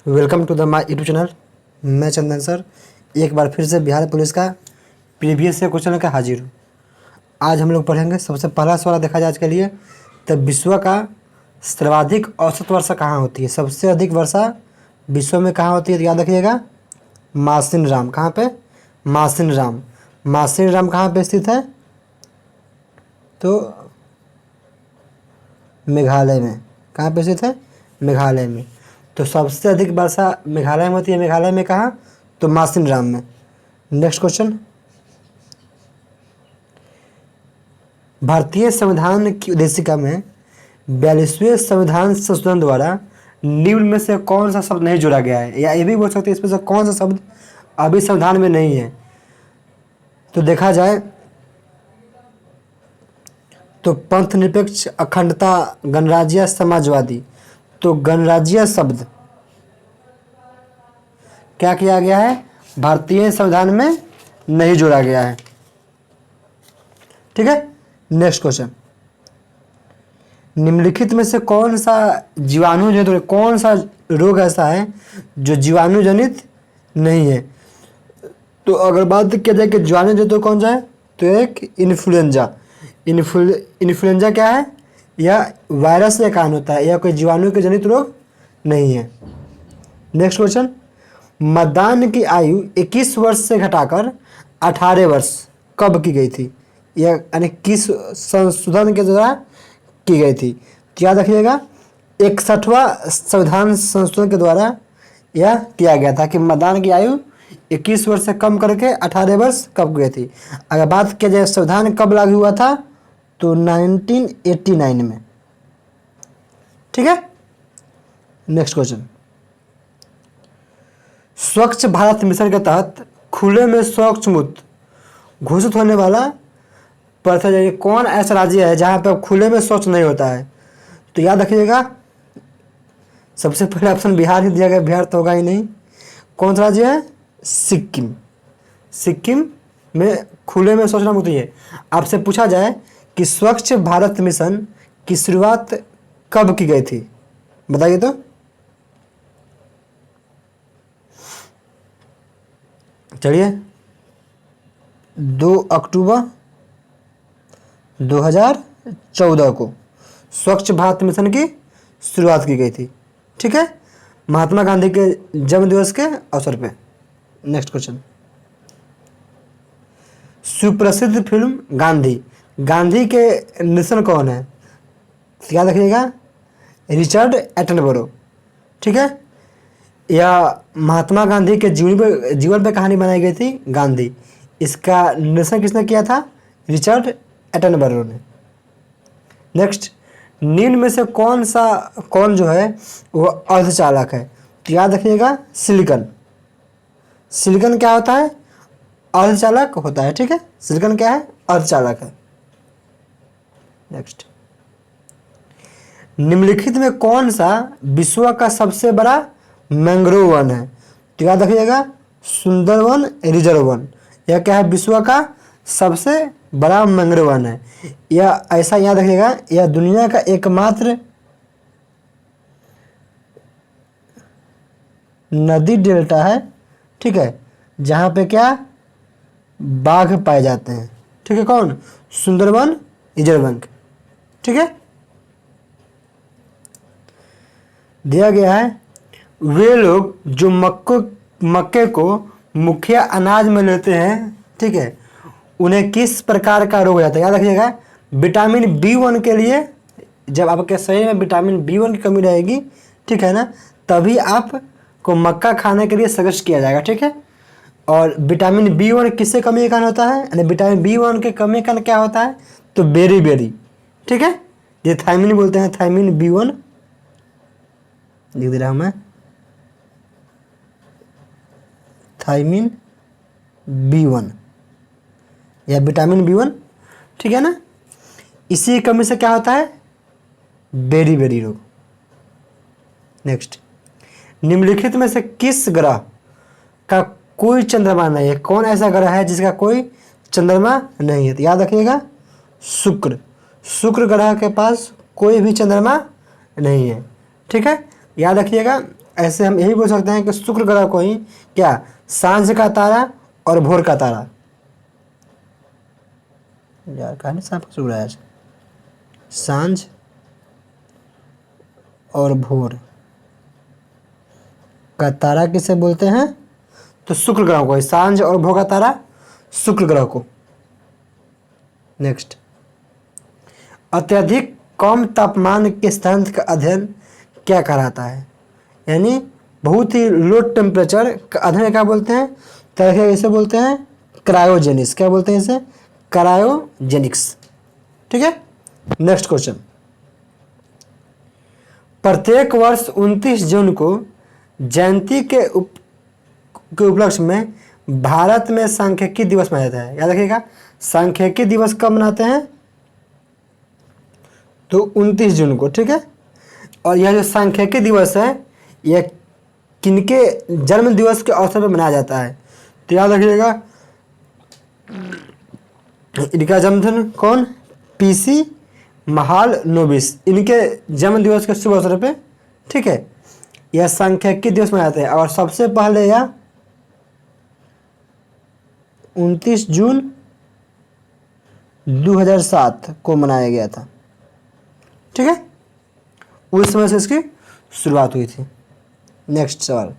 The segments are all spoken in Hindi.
Welcome to the my YouTube channel. मैं चंदन सर एक बार फिर से बिहार पुलिस का प्रीवियस से क्वेश्चन लेकर हाजिर हूँ। आज हम लोग पढ़ेंगे। सबसे पहला सवाल देखा जाए आज के लिए, तो विश्व का सर्वाधिक औसत वर्षा कहाँ होती है? सबसे अधिक वर्षा विश्व में कहाँ होती है? तो याद रखिएगा, मासिनराम। कहाँ पे? मासिनराम। मासिनराम कहाँ पे स्थित है? तो मेघालय में। कहाँ पे स्थित है? मेघालय में। तो सबसे अधिक वर्षा मेघालय में होती है। मेघालय में कहाँ? तो मासिनराम में। नेक्स्ट क्वेश्चन, भारतीय संविधान की उद्देशिका में 42वें संविधान संशोधन द्वारा निम्न में से कौन सा शब्द नहीं जोड़ा गया है? या ये भी बोल सकते हैं इसमें से कौन सा शब्द अभी संविधान में नहीं है? तो देखा जाए तो पंथ निरपेक्ष, अखंडता, गणराज्य, समाजवादी। तो गणराज्य शब्द क्या किया गया है? भारतीय संविधान में नहीं जोड़ा गया है। ठीक है। नेक्स्ट क्वेश्चन, निम्नलिखित में से कौन सा जीवाणु जनित, कौन सा रोग ऐसा है जो जीवाणु जनित नहीं है? तो अगर बात किया जाए कि जीवाणु जनित कौन सा है, तो एक इन्फ्लुएंजा। इन्फ्लुएंजा क्या है? यह वायरस के कारण होता है, यह कोई जीवाणु के जनित रोग नहीं है। नेक्स्ट क्वेश्चन, मतदान की आयु 21 वर्ष से घटाकर 18 वर्ष कब की गई थी? यह यानी किस संशोधन के द्वारा की गई थी? तो याद रखिएगा, 61वां संविधान संशोधन के द्वारा यह किया गया था कि मतदान की आयु 21 वर्ष से कम करके 18 वर्ष कब गई थी। अगर बात किया जाए संविधान कब लागू हुआ था, तो 1989 में। ठीक है। नेक्स्ट क्वेश्चन, स्वच्छ भारत मिशन के तहत खुले में शौच मुक्त घोषित होने वाला कौन ऐसा राज्य है जहां पर खुले में शौच नहीं होता है? तो याद रखिएगा, सबसे पहले ऑप्शन बिहार ही दिया गया। बिहार तो होगा ही नहीं। कौन सा राज्य है? सिक्किम। सिक्किम में खुले में शौच मुक्त है। आपसे पूछा जाए कि स्वच्छ भारत मिशन की शुरुआत कब की गई थी, बताइए तो। चलिए, 2 अक्टूबर 2014 को स्वच्छ भारत मिशन की शुरुआत की गई थी। ठीक है, महात्मा गांधी के जन्म दिवस के अवसर पे। नेक्स्ट क्वेश्चन, सुप्रसिद्ध फिल्म गांधी, गांधी के निर्देशक कौन है? याद रखिएगा, रिचर्ड एटनबरो। ठीक है, यह महात्मा गांधी के जीवन पे कहानी बनाई गई थी, गांधी। इसका निर्देशन किसने किया था? रिचर्ड एटनबरो ने। नेक्स्ट, निम्न में से कौन जो है वो अर्धचालक है? तो याद रखिएगा, सिलिकॉन। सिलिकॉन क्या होता है? अर्धचालक होता है। ठीक है, सिलिकॉन क्या है? अर्धचालक है। नेक्स्ट, निम्नलिखित में कौन सा विश्व का सबसे बड़ा मैंग्रोव वन है? तो याद रखिएगा, सुंदरवन रिजर्व वन। यह क्या है? विश्व का सबसे बड़ा मैंग्रोव वन है। यह ऐसा याद रखिएगा, यह दुनिया का एकमात्र नदी डेल्टा है। ठीक है, जहाँ पे क्या बाघ पाए जाते हैं। ठीक है, कौन? सुंदरवन रिजर्व वन। ठीक है, दिया गया है, वे लोग जो मक्के को मुख्य अनाज में लेते हैं, ठीक है, उन्हें किस प्रकार का रोग हो जाता है? याद रखिएगा, विटामिन B1 के लिए, जब आपके शरीर में विटामिन B1 की कमी रहेगी, ठीक है ना, तभी आपको मक्का खाने के लिए सजेस्ट किया जाएगा। ठीक है, और विटामिन B1 किससे कमी के कारण होता है? यानी विटामिन B1 के कमी के कारण क्या होता है? तो बेरी। ठीक है, ये थायमिन बोलते हैं, थायमिन B1 लिख दे रहा हूं मैं, थायमिन B1 या विटामिन B1। ठीक है ना, इसी कमी से क्या होता है? बेरी रोग। नेक्स्ट, निम्नलिखित में से किस ग्रह का कोई चंद्रमा नहीं है? कौन ऐसा ग्रह है जिसका कोई चंद्रमा नहीं है? तो याद रखिएगा, शुक्र ग्रह के पास कोई भी चंद्रमा नहीं है। ठीक है, याद रखिएगा, ऐसे हम यही बोल सकते हैं कि शुक्र ग्रह को ही क्या सांझ का तारा और भोर का तारा, यार कहा नहीं सांप शुक्र है, सांझ और भोर का तारा किसे बोलते हैं, तो शुक्र ग्रह को, सांझ और भोर का तारा शुक्र ग्रह को। नेक्स्ट, अत्यधिक कम तापमान के सिद्धांत का अध्ययन क्या कहलाता है, यानी बहुत ही लो टेम्परेचर का अध्ययन क्या बोलते हैं, तो इसे बोलते हैं क्रायोजेनिक्स। क्या बोलते हैं इसे, क्रायोजेनिक्स। ठीक है। नेक्स्ट क्वेश्चन, प्रत्येक वर्ष 29 जून को जयंती के उपलक्ष्य में भारत में सांख्यिकी दिवस मनाया जाता है। याद रखिएगा, सांख्यिकी दिवस कब मनाते हैं, तो 29 जून को। ठीक है। और यह जो सांख्यिकी दिवस है यह किनके जन्म दिवस के अवसर पर मनाया जाता है, तो याद रखिएगा इनका जन्मदिन कौन, पीसी महालनोबिस, इनके जन्म दिवस के शुभ अवसर पे। ठीक है। यह सांख्यिकी दिवस मनाते हैं और सबसे पहले यह 29 जून 2007 को मनाया गया था। ठीक है। उस समय से इसकी शुरुआत हुई थी। नेक्स्ट सवाल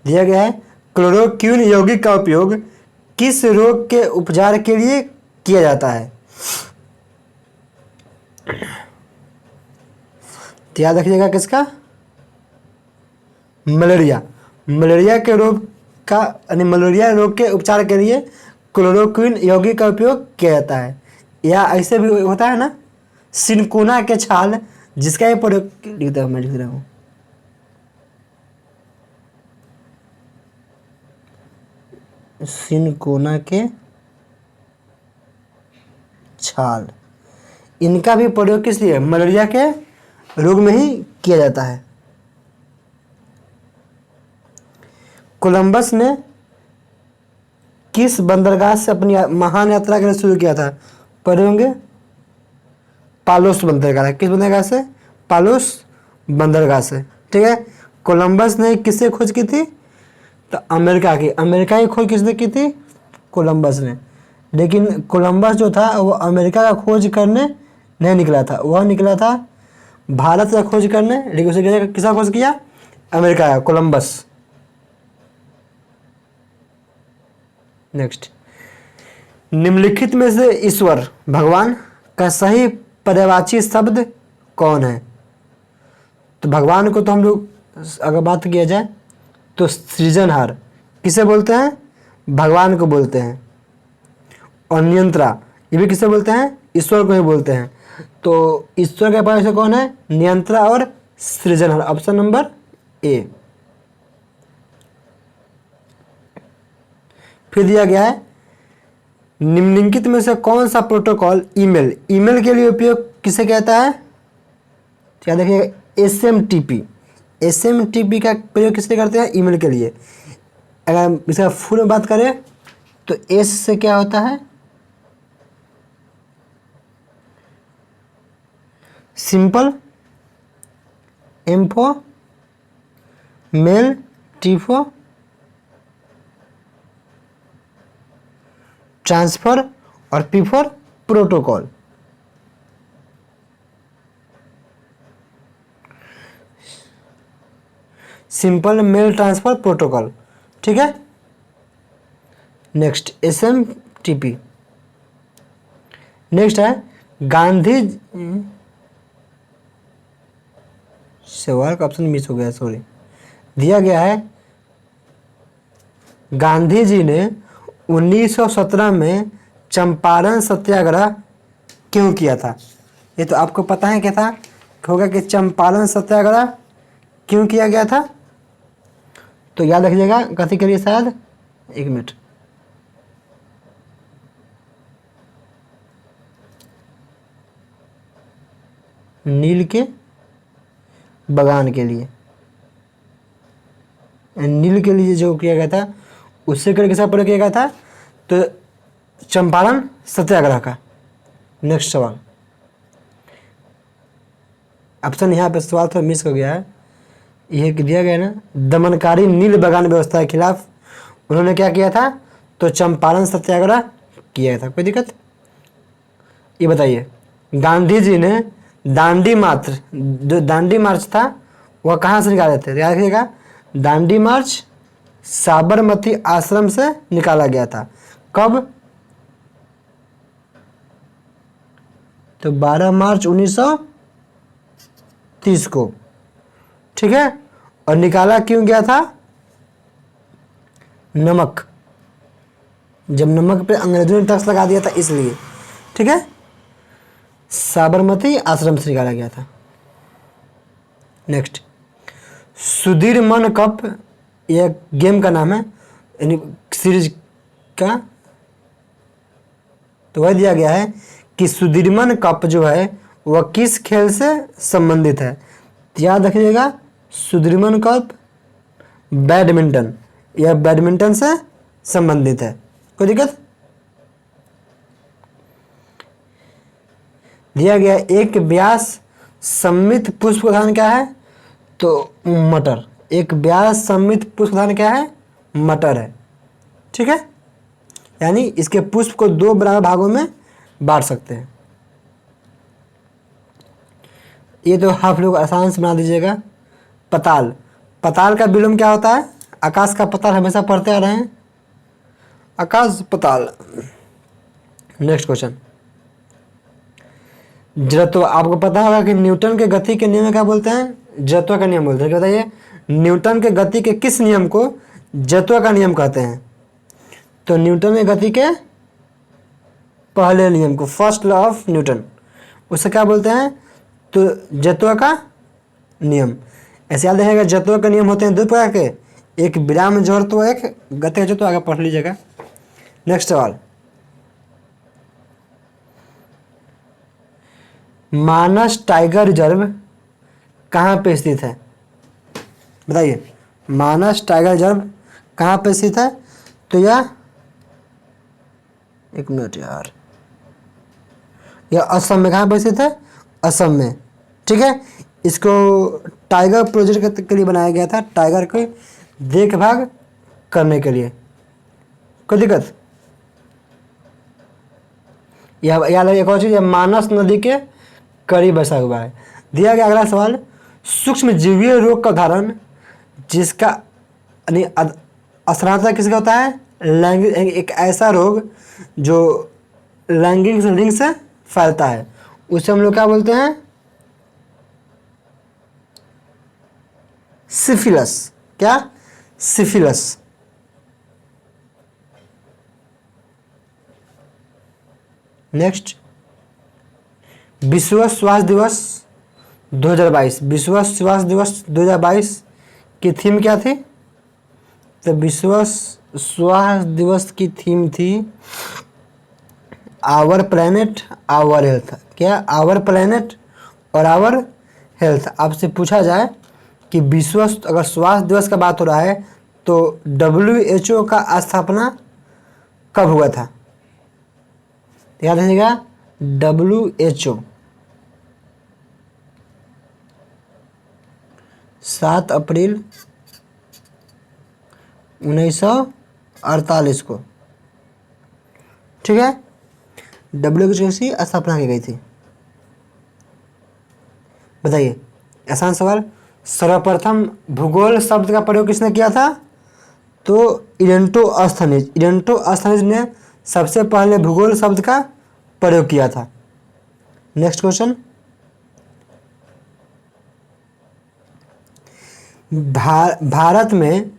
दिया गया है, क्लोरोक्विन यौगिक का उपयोग किस रोग के उपचार के लिए किया जाता है, तो याद रखिएगा किसका, मलेरिया। मलेरिया के रोग का यानी मलेरिया रोग के उपचार के लिए क्लोरोक्विन यौगिक का उपयोग किया जाता है। या ऐसे भी होता है ना, सिनकोना के छाल जिसका ये प्रयोग, मैं लिख रहा हूँ, सिनकोना के छाल, इनका भी प्रयोग किस लिए, मलेरिया के रोग में ही किया जाता है। कोलंबस ने किस बंदरगाह से अपनी महान यात्रा के लिए शुरू किया था, पढ़े होंगे, पालोस बंदरगाह। किस बंदरगाह से, पालोस बंदरगाह से। ठीक है। कोलंबस ने किससे खोज की थी, तो अमेरिका की। अमेरिका की खोज किसने की थी, कोलंबस ने। लेकिन कोलंबस जो था वो अमेरिका का खोज करने नहीं निकला था, वह निकला था भारत का खोज करने। लेकिन उसे किसका खोज किया, अमेरिका का, कोलंबस। नेक्स्ट, निम्नलिखित में से ईश्वर भगवान का सही पर्यायवाची शब्द कौन है, तो भगवान को तो हम लोग अगर बात किया जाए तो सृजनहार किसे बोलते हैं, भगवान को बोलते हैं। और नियंत्रा ये भी किसे बोलते हैं, ईश्वर को ही बोलते हैं। तो ईश्वर के पास कौन है, नियंत्रा और सृजनहार। Option number A. फिर दिया गया है, निम्नलिखित में से कौन सा प्रोटोकॉल ईमेल के लिए उपयोग किसे कहता है, क्या देखिए, एसएमटीपी का प्रयोग किससे करते हैं, ईमेल के लिए। अगर इसका फुल में बात करें तो एस से क्या होता है, सिंपल, इन्फो, मेल, टीफो, ट्रांसफर, और P for protocol. Simple mail transfer protocol. ठीक है। Next, SMTP. नेक्स्ट है गांधी, सवाल का ऑप्शन मिस हो गया, सॉरी। दिया गया है, गांधी जी ने 1917 में चंपारण सत्याग्रह क्यों किया था, ये तो आपको पता है क्या था, होगा कि चंपारण सत्याग्रह क्यों किया गया था, तो याद रखिएगा कथी के लिए, शायद, एक मिनट, नील के बगान के लिए। नील के लिए जो किया गया था उससे करके किसका प्रयोग किया गया था, तो चंपारण सत्याग्रह का। नेक्स्ट सवाल, ऑप्शन यहाँ पे सवाल थोड़ा मिस हो गया है, यह दिया गया ना, दमनकारी नील बगान व्यवस्था के खिलाफ उन्होंने क्या किया था, तो चंपारण सत्याग्रह किया था। कोई दिक्कत? ये बताइए, गांधी जी ने दांडी मार्च, जो दांडी मार्च था वह कहाँ से निकाले थे? याद रखिएगा, दांडी मार्च साबरमती आश्रम से निकाला गया था। कब? तो 12 मार्च 1930 को, ठीक है। और निकाला क्यों गया था? नमक, जब नमक पे अंग्रेजों ने टैक्स लगा दिया था इसलिए, ठीक है। साबरमती आश्रम से निकाला गया था। नेक्स्ट, सुधीर मन कप, यह गेम का नाम है, यानी सीरीज का। तो वह दिया गया है कि सुधीरमन कप जो है वह किस खेल से संबंधित है? याद रखिएगा, सुधीरमन कप बैडमिंटन, यह बैडमिंटन से संबंधित है। कोई दिक्कत? दिया गया एक व्यास सममित पुष्प उदाहरण क्या है? तो मटर। एक व्यास सममित पुष्प उदाहरण क्या है? मटर है, ठीक है। यानी इसके पुष्प को 2 बराबर भागों में बांट सकते हैं। ये तो आप लोग आसान से बना दीजिएगा। पताल, पताल का विलोम क्या होता है? आकाश का पताल, हमेशा पढ़ते आ रहे हैं, आकाश पताल। नेक्स्ट क्वेश्चन, जड़त्व। आपको पता होगा कि न्यूटन के गति के नियम क्या बोलते हैं? जड़त्व का नियम बोलते हैं। बताइए, न्यूटन के गति के किस नियम को जड़त्व का नियम कहते हैं? तो न्यूटन के गति के पहले नियम को, फर्स्ट लॉ ऑफ न्यूटन, उसे क्या बोलते हैं? तो जड़त्व का नियम। ऐसे याद रहेगा, जड़त्व के नियम होते हैं 2 प्रकार के, एक विराम जड़त्व, एक गति जड़त्व। आगे पढ़ लीजिएगा। नेक्स्ट सवाल, मानस टाइगर रिजर्व कहाँ पे स्थित है? बताइए, मानस टाइगर रिजर्व कहाँ पे स्थित है? तो यह, एक मिनट यार, यह असम में। कहाँ पे स्थित है? असम में, ठीक है। इसको टाइगर प्रोजेक्ट के लिए बनाया गया था, टाइगर की देखभाल करने के लिए। कोई दिक्कत? यह याद एक और चीज़, मानस नदी के करीब बसा हुआ है। दिया गया अगला सवाल, सूक्ष्म जीवीय रोग का उदाहरण जिसका यानी असराता किसका होता है? लैंगिक, एक ऐसा रोग जो लैंगिक लिंग से फैलता है, उसे हम लोग क्या बोलते हैं? सिफिलस। क्या? सिफिलस। नेक्स्ट, विश्व स्वास्थ्य दिवस 2022, विश्व स्वास्थ्य दिवस 2022 की थीम क्या थी? तो विश्व स्वास्थ्य दिवस की थीम थी आवर प्लेनेट आवर हेल्थ। क्या? आवर प्लेनेट और आवर हेल्थ। आपसे पूछा जाए कि विश्व अगर स्वास्थ्य दिवस का बात हो रहा है तो WHO का स्थापना कब हुआ था? याद रखिएगा, WHO 7 अप्रैल 1948 को, ठीक है। WHO की स्थापना की गई थी। बताइए, आसान सवाल, सर्वप्रथम भूगोल शब्द का प्रयोग किसने किया था? तो इरेंटोस्थनीज। इरेंटोस्थनीज ने सबसे पहले भूगोल शब्द का प्रयोग किया था। नेक्स्ट क्वेश्चन, भारत में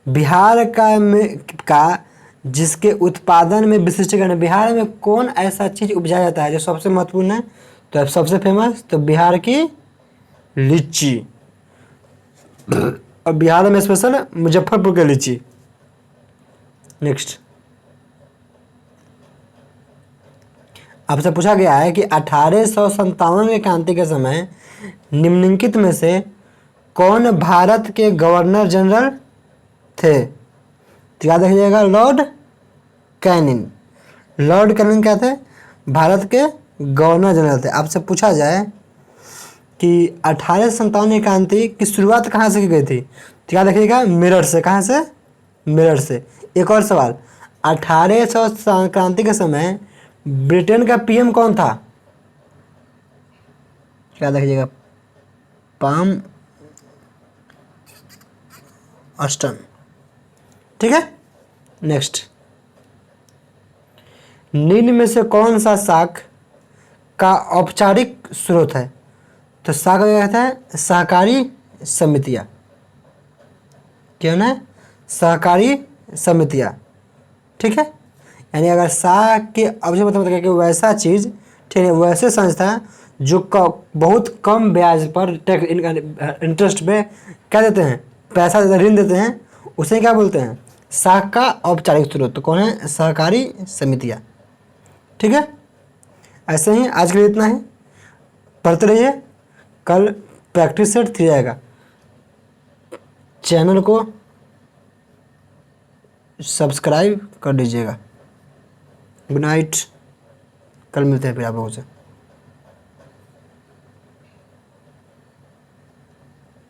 बिहार का जिसके उत्पादन में विशिष्टीकरण, बिहार में कौन ऐसा चीज उपजाया जाता है जो सबसे महत्वपूर्ण है? तो अब सबसे फेमस तो बिहार की लीची, और बिहार में स्पेशल मुजफ्फरपुर की लीची। नेक्स्ट, आपसे पूछा गया है कि 1857 के क्रांति के समय निम्नलिखित में से कौन भारत के गवर्नर जनरल थे? तो याद रखिएगा, लॉर्ड कैनिंग। लॉर्ड कैनिंग क्या थे? भारत के गवर्नर जनरल थे। आपसे पूछा जाए कि 1857 क्रांति की शुरुआत कहाँ से की गई थी? तो क्या देखिएगा, मेरठ से। कहाँ से? मेरठ से। एक और सवाल, 1800 क्रांति के समय ब्रिटेन का पीएम कौन था? क्या देखिएगा, पाम अस्टन। ठीक है, नेक्स्ट, निम्न में से कौन सा शाख का औपचारिक स्रोत है? तो शाख क्या कहता है? सहकारी समितियां। क्या ना, सहकारी समितियां। ठीक है, यानी अगर शाख के अवधि मतलब कि वैसा चीज़, ठीक है, वैसे संस्था जो बहुत कम ब्याज पर इंटरेस्ट पे क्या देते हैं, पैसा ऋण देते हैं, उसे क्या बोलते हैं? शाख का औपचारिक स्रोत। तो कौन है? सहकारी समितियां। ठीक है, ऐसे ही आज के लिए इतना ही। पढ़ते रहिए, कल प्रैक्टिस सेट 3 आएगा। चैनल को सब्सक्राइब कर दीजिएगा। गुड नाइट, कल मिलते हैं फिर आप लोगों से।